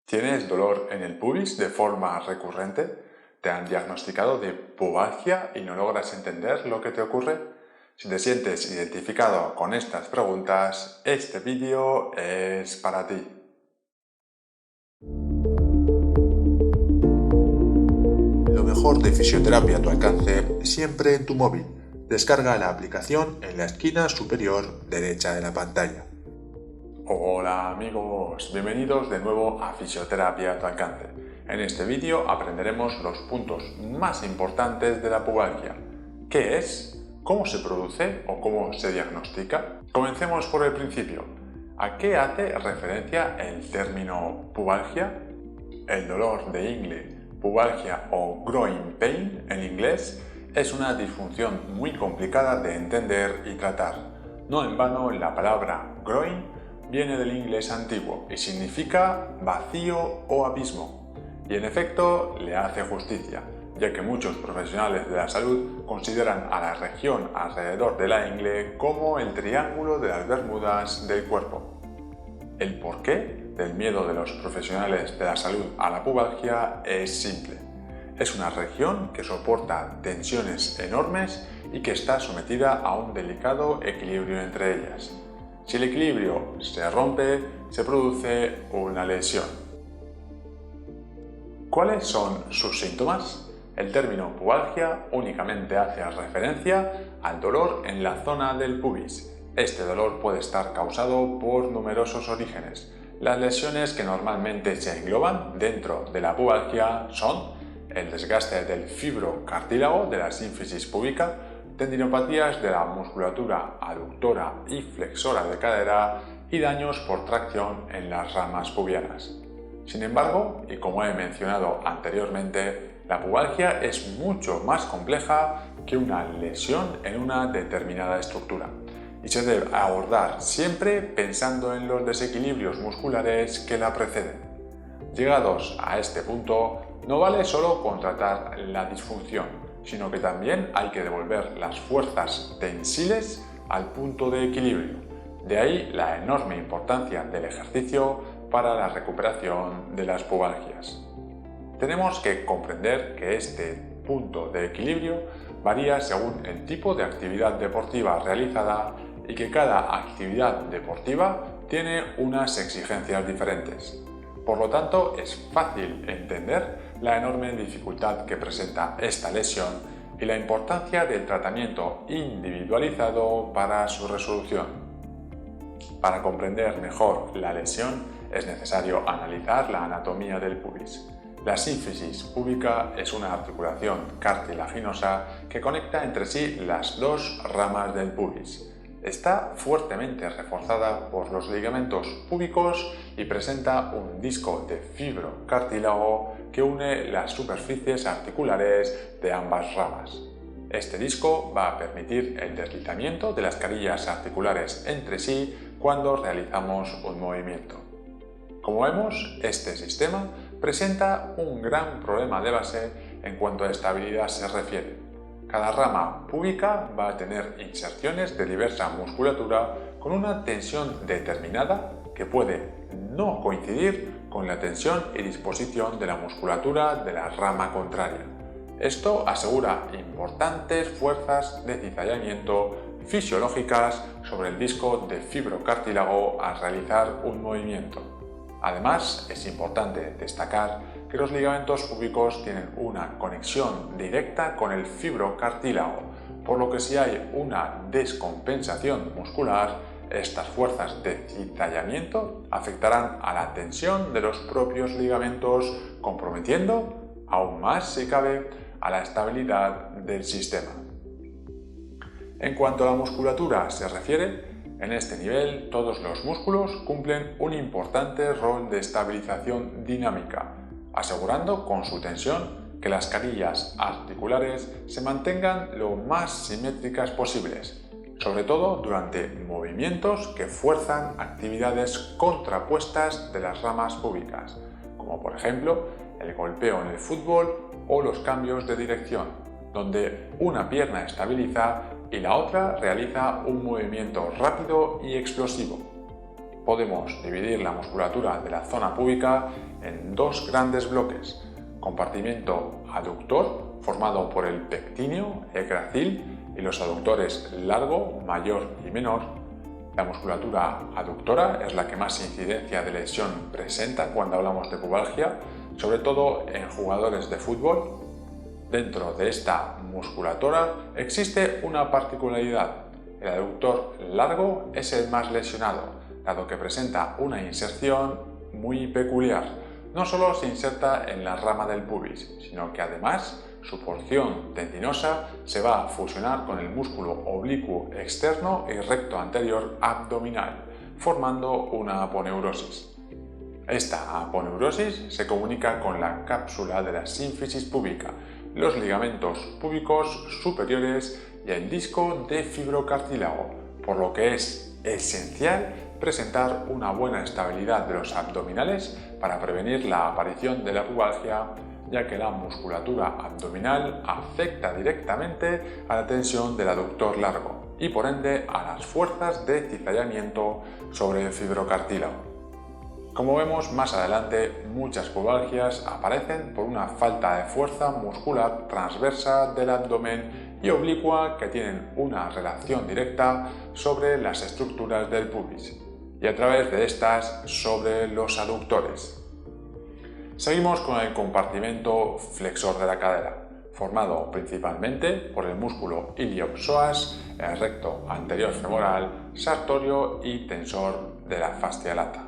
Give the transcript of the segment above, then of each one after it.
¿Tienes dolor en el pubis de forma recurrente? ¿Te han diagnosticado de pubalgia y no logras entender lo que te ocurre? Si te sientes identificado con estas preguntas, este vídeo es para ti. Lo mejor de fisioterapia a tu alcance, siempre en tu móvil. Descarga la aplicación en la esquina superior derecha de la pantalla. Hola amigos, bienvenidos de nuevo a Fisioterapia a tu alcance. En este vídeo aprenderemos los puntos más importantes de la pubalgia. ¿Qué es? ¿Cómo se produce o cómo se diagnostica? Comencemos por el principio. ¿A qué hace referencia el término pubalgia? El dolor de ingle, pubalgia o groin pain en inglés, es una disfunción muy complicada de entender y tratar. No en vano la palabra groin viene del inglés antiguo y significa vacío o abismo. Y en efecto le hace justicia, ya que muchos profesionales de la salud consideran a la región alrededor de la ingle como el triángulo de las Bermudas del cuerpo. El porqué del miedo de los profesionales de la salud a la pubalgia es simple. Es una región que soporta tensiones enormes y que está sometida a un delicado equilibrio entre ellas. Si el equilibrio se rompe, se produce una lesión. ¿Cuáles son sus síntomas? El término pubalgia únicamente hace referencia al dolor en la zona del pubis. Este dolor puede estar causado por numerosos orígenes. Las lesiones que normalmente se engloban dentro de la pubalgia son el desgaste del fibrocartílago de la sínfisis púbica, tendinopatías de la musculatura aductora y flexora de cadera y daños por tracción en las ramas pubianas. Sin embargo, y como he mencionado anteriormente, la pubalgia es mucho más compleja que una lesión en una determinada estructura y se debe abordar siempre pensando en los desequilibrios musculares que la preceden. Llegados a este punto, no vale solo con tratar la disfunción, sino que también hay que devolver las fuerzas tensiles al punto de equilibrio. De ahí la enorme importancia del ejercicio para la recuperación de las pubalgias. Tenemos que comprender que este punto de equilibrio varía según el tipo de actividad deportiva realizada y que cada actividad deportiva tiene unas exigencias diferentes. Por lo tanto, es fácil entender la enorme dificultad que presenta esta lesión y la importancia del tratamiento individualizado para su resolución. Para comprender mejor la lesión es necesario analizar la anatomía del pubis. La sínfisis púbica es una articulación cartilaginosa que conecta entre sí las dos ramas del pubis. Está fuertemente reforzada por los ligamentos púbicos y presenta un disco de fibrocartílago que une las superficies articulares de ambas ramas. Este disco va a permitir el deslizamiento de las carillas articulares entre sí cuando realizamos un movimiento. Como vemos, este sistema presenta un gran problema de base en cuanto a estabilidad se refiere. Cada rama púbica va a tener inserciones de diversa musculatura con una tensión determinada que puede no coincidir con la tensión y disposición de la musculatura de la rama contraria. Esto asegura importantes fuerzas de cizallamiento fisiológicas sobre el disco de fibrocartílago al realizar un movimiento. Además, es importante destacar que los ligamentos púbicos tienen una conexión directa con el fibrocartílago, por lo que si hay una descompensación muscular, estas fuerzas de cizallamiento afectarán a la tensión de los propios ligamentos, comprometiendo, aún más si cabe, a la estabilidad del sistema. En cuanto a la musculatura se refiere, en este nivel todos los músculos cumplen un importante rol de estabilización dinámica, asegurando con su tensión que las carillas articulares se mantengan lo más simétricas posibles, sobre todo durante movimientos que fuerzan actividades contrapuestas de las ramas púbicas, como por ejemplo el golpeo en el fútbol o los cambios de dirección, donde una pierna estabiliza y la otra realiza un movimiento rápido y explosivo. Podemos dividir la musculatura de la zona púbica en dos grandes bloques: compartimento aductor, formado por el pectíneo, el gracil y los aductores largo, mayor y menor. La musculatura aductora es la que más incidencia de lesión presenta cuando hablamos de pubalgia, sobre todo en jugadores de fútbol. Dentro de esta musculatura existe una particularidad: el aductor largo es el más lesionado, dado que presenta una inserción muy peculiar. No solo se inserta en la rama del pubis, sino que además su porción tendinosa se va a fusionar con el músculo oblicuo externo y recto anterior abdominal, formando una aponeurosis. Esta aponeurosis se comunica con la cápsula de la sínfisis púbica, los ligamentos púbicos superiores y el disco de fibrocartílago, por lo que es esencial presentar una buena estabilidad de los abdominales para prevenir la aparición de la pubalgia, ya que la musculatura abdominal afecta directamente a la tensión del aductor largo y por ende a las fuerzas de cizallamiento sobre el fibrocartílago. Como vemos más adelante, muchas pubalgias aparecen por una falta de fuerza muscular transversa del abdomen y oblicua que tienen una relación directa sobre las estructuras del pubis y a través de estas sobre los aductores. Seguimos con el compartimento flexor de la cadera, formado principalmente por el músculo iliopsoas, el recto anterior femoral, sartorio y tensor de la fascia lata.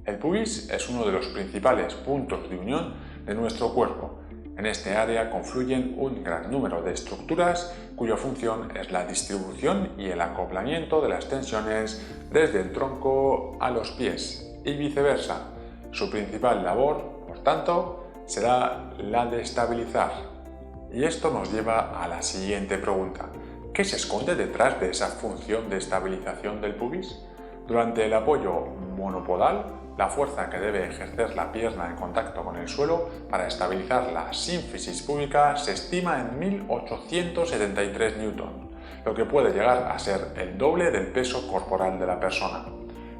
El pubis es uno de los principales puntos de unión de nuestro cuerpo. En este área confluyen un gran número de estructuras cuya función es la distribución y el acoplamiento de las tensiones desde el tronco a los pies y viceversa. Su principal labor, por tanto, será la de estabilizar. Y esto nos lleva a la siguiente pregunta: ¿qué se esconde detrás de esa función de estabilización del pubis? Durante el apoyo monopodal, la fuerza que debe ejercer la pierna en contacto con el suelo para estabilizar la sínfisis púbica se estima en 1873 Newton, lo que puede llegar a ser el doble del peso corporal de la persona.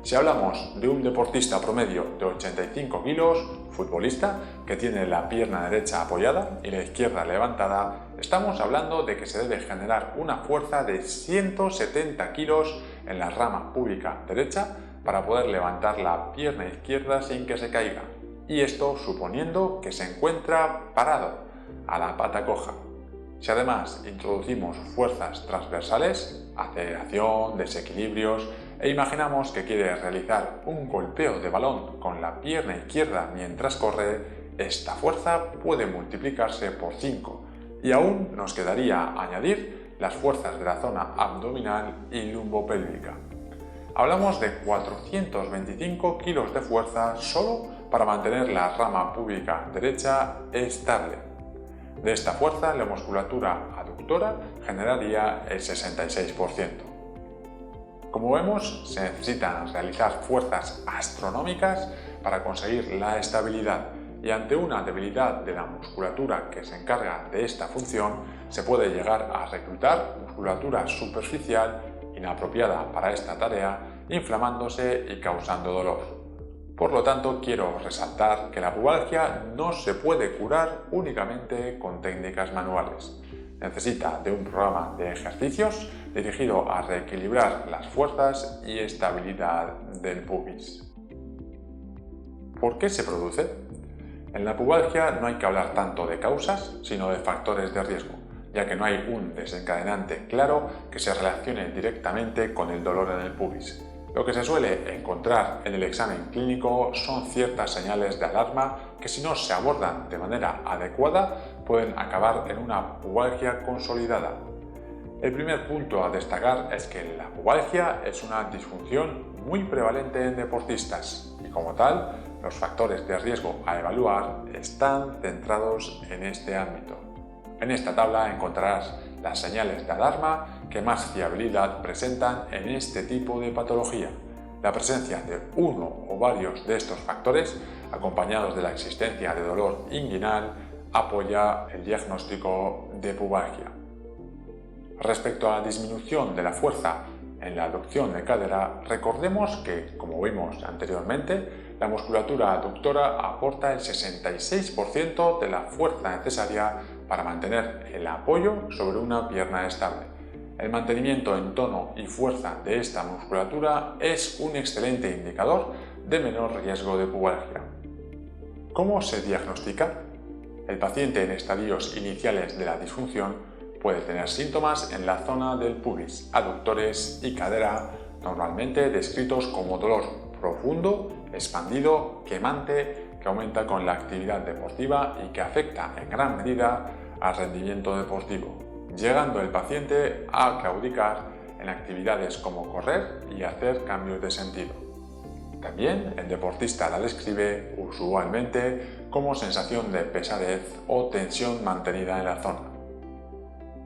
Si hablamos de un deportista promedio de 85 kilos, futbolista, que tiene la pierna derecha apoyada y la izquierda levantada, estamos hablando de que se debe generar una fuerza de 170 kilos en la rama púbica derecha para poder levantar la pierna izquierda sin que se caiga, y esto suponiendo que se encuentra parado, a la pata coja. Si además introducimos fuerzas transversales, aceleración, desequilibrios, e imaginamos que quiere realizar un golpeo de balón con la pierna izquierda mientras corre, esta fuerza puede multiplicarse por 5, y aún nos quedaría añadir las fuerzas de la zona abdominal y lumbopélvica. Hablamos de 425 kilos de fuerza solo para mantener la rama púbica derecha estable. De esta fuerza, la musculatura aductora generaría el 66%. Como vemos, se necesitan realizar fuerzas astronómicas para conseguir la estabilidad, y ante una debilidad de la musculatura que se encarga de esta función, se puede llegar a reclutar musculatura superficial inapropiada para esta tarea, inflamándose y causando dolor. Por lo tanto, quiero resaltar que la pubalgia no se puede curar únicamente con técnicas manuales. Necesita de un programa de ejercicios dirigido a reequilibrar las fuerzas y estabilidad del pubis. ¿Por qué se produce? En la pubalgia no hay que hablar tanto de causas, sino de factores de riesgo, ya que no hay un desencadenante claro que se relacione directamente con el dolor en el pubis. Lo que se suele encontrar en el examen clínico son ciertas señales de alarma que, si no se abordan de manera adecuada, pueden acabar en una pubalgia consolidada. El primer punto a destacar es que la pubalgia es una disfunción muy prevalente en deportistas y, como tal, los factores de riesgo a evaluar están centrados en este ámbito. En esta tabla encontrarás las señales de alarma que más fiabilidad presentan en este tipo de patología. La presencia de uno o varios de estos factores, acompañados de la existencia de dolor inguinal, apoya el diagnóstico de pubalgia. Respecto a la disminución de la fuerza en la abducción de cadera, recordemos que, como vimos anteriormente, la musculatura aductora aporta el 66% de la fuerza necesaria para mantener el apoyo sobre una pierna estable. El mantenimiento en tono y fuerza de esta musculatura es un excelente indicador de menor riesgo de pubalgia. ¿Cómo se diagnostica? El paciente en estadios iniciales de la disfunción puede tener síntomas en la zona del pubis, aductores y cadera, normalmente descritos como dolor profundo, expandido, quemante, que aumenta con la actividad deportiva y que afecta en gran medida al rendimiento deportivo, llegando el paciente a claudicar en actividades como correr y hacer cambios de sentido. También el deportista la describe usualmente como sensación de pesadez o tensión mantenida en la zona.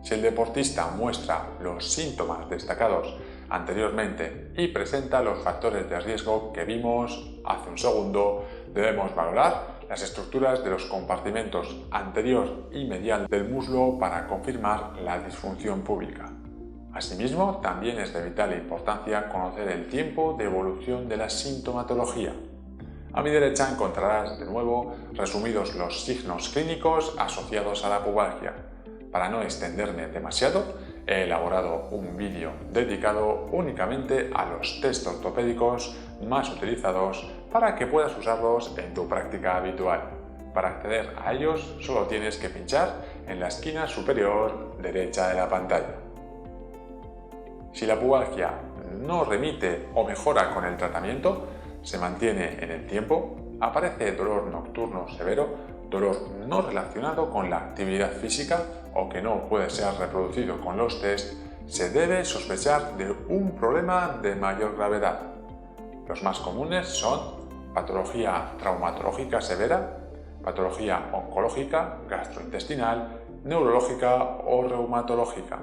Si el deportista muestra los síntomas destacados anteriormente y presenta los factores de riesgo que vimos hace un segundo, debemos valorar las estructuras de los compartimentos anterior y medial del muslo para confirmar la disfunción púbica. Asimismo, también es de vital importancia conocer el tiempo de evolución de la sintomatología. A mi derecha encontrarás de nuevo resumidos los signos clínicos asociados a la pubalgia. Para no extenderme demasiado, he elaborado un vídeo dedicado únicamente a los test ortopédicos más utilizados para que puedas usarlos en tu práctica habitual. Para acceder a ellos solo tienes que pinchar en la esquina superior derecha de la pantalla. Si la pubalgia no remite o mejora con el tratamiento, se mantiene en el tiempo, aparece dolor nocturno severo, dolor no relacionado con la actividad física o que no puede ser reproducido con los test, se debe sospechar de un problema de mayor gravedad. Los más comunes son patología traumatológica severa, patología oncológica, gastrointestinal, neurológica o reumatológica.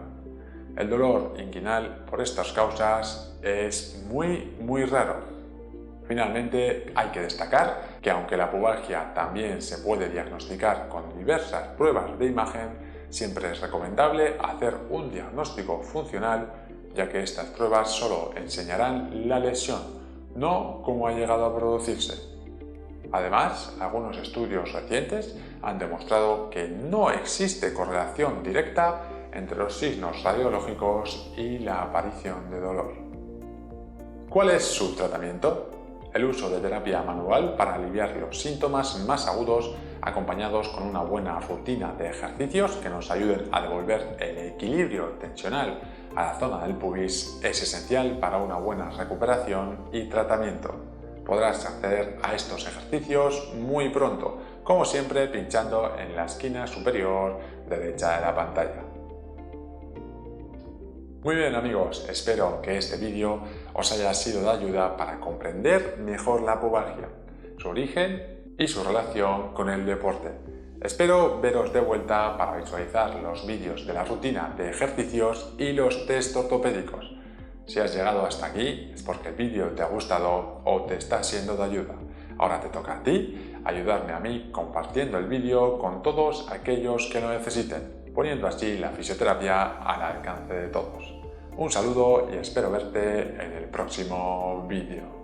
El dolor inguinal por estas causas es muy raro. Finalmente, hay que destacar que aunque la pubalgia también se puede diagnosticar con diversas pruebas de imagen, siempre es recomendable hacer un diagnóstico funcional, ya que estas pruebas solo enseñarán la lesión, no cómo ha llegado a producirse. Además, algunos estudios recientes han demostrado que no existe correlación directa entre los signos radiológicos y la aparición de dolor. ¿Cuál es su tratamiento? El uso de terapia manual para aliviar los síntomas más agudos, acompañados con una buena rutina de ejercicios que nos ayuden a devolver el equilibrio tensional a la zona del pubis, es esencial para una buena recuperación y tratamiento. Podrás acceder a estos ejercicios muy pronto, como siempre pinchando en la esquina superior derecha de la pantalla. Muy bien amigos, espero que este vídeo os haya sido de ayuda para comprender mejor la pubalgia, su origen y su relación con el deporte. Espero veros de vuelta para visualizar los vídeos de la rutina de ejercicios y los test ortopédicos. Si has llegado hasta aquí es porque el vídeo te ha gustado o te está siendo de ayuda. Ahora te toca a ti ayudarme a mí compartiendo el vídeo con todos aquellos que lo necesiten, poniendo así la fisioterapia al alcance de todos. Un saludo y espero verte en el próximo vídeo.